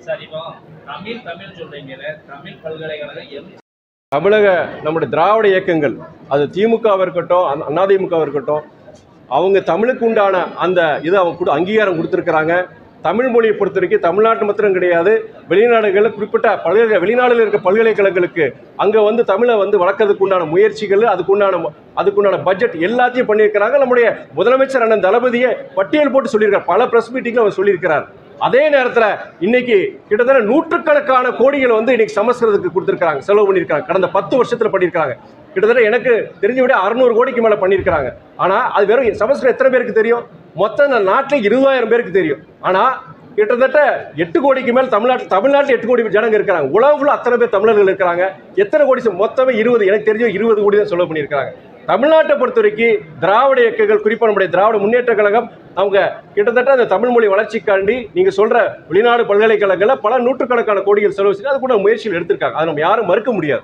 Sir இப்போ தமிழ் சொல்றீங்கல்ல, தமிழ் பல்கலைக்கழகம் தமிழக நம்முடைய திராவிட இயக்கங்கள், அது திமுகவாக இருக்கட்டும், அதிமுகவாக இருக்கட்டும், அவங்க தமிழுக்கு உண்டான அந்த இதை அவங்க அங்கீகாரம் கொடுத்துருக்குறாங்க. தமிழ் மொழியை பொறுத்த வரைக்கும் தமிழ்நாட்டு மாத்திரம் கிடையாது, வெளிநாடுகளில் குறிப்பிட்ட வெளிநாடுகளில் இருக்க பல்கலைக்கழகங்களுக்கு அங்கே வந்து தமிழை வந்து வளர்க்கறதுக்கு உண்டான முயற்சிகள், அதுக்குண்டான பட்ஜெட் எல்லாத்தையும் பண்ணியிருக்கிறாங்க. நம்முடைய முதலமைச்சர் அண்ணன் தளபதியை பட்டியல் போட்டு சொல்லியிருக்கார், பல பிரஸ் மீட்டிங்கில் அவர் சொல்லியிருக்கிறார். அதே நேரத்தில் இன்னைக்கு கிட்டத்தட்ட நூற்றுக்கணக்கான கோடிகள் வந்து இன்னைக்கு சமஸ்கிருதத்துக்கு கொடுத்துருக்காங்க, செலவு பண்ணியிருக்காங்க. கடந்த 10 வருஷத்தில் பண்ணியிருக்காங்க. கிட்டத்தட்ட எனக்கு தெரிஞ்ச விட 600 கோடிக்கு மேலே பண்ணியிருக்கிறாங்க. ஆனால் அது வெறும் சமஸ்கிருதம் எத்தனை பேருக்கு தெரியும்? மொத்தம் இந்த நாட்டில் 20,000 பேருக்கு தெரியும். ஆனால் கிட்டத்தட்ட 8 கோடிக்கு மேல் தமிழ்நாட்டில் 8 கோடி ஜனங்க இருக்கிறாங்க. உலகம் அத்தனை பேர் தமிழர்கள் இருக்கிறாங்க. எத்தனை கோடி? மொத்தமே 20, எனக்கு தெரிஞ்ச 20 கோடி தான் செலவு பண்ணியிருக்காங்க. தமிழ்நாட்டை பொறுத்த வரைக்கும் திராவிட இயக்கங்கள், குறிப்பாக நம்முடைய திராவிட முன்னேற்ற கழகம், அவங்க கிட்டத்தட்ட அந்த தமிழ் மொழி வளர்ச்சிக்காண்டி நீங்க சொல்ற வெளிநாடு பல்கலைக்கழகங்களில் பல நூற்றுக்கணக்கான கோடிகள் செலவு செய்து அது கூட முயற்சிகள் எடுத்திருக்காங்க. அதை நம்ம யாரும் மறுக்க முடியாது.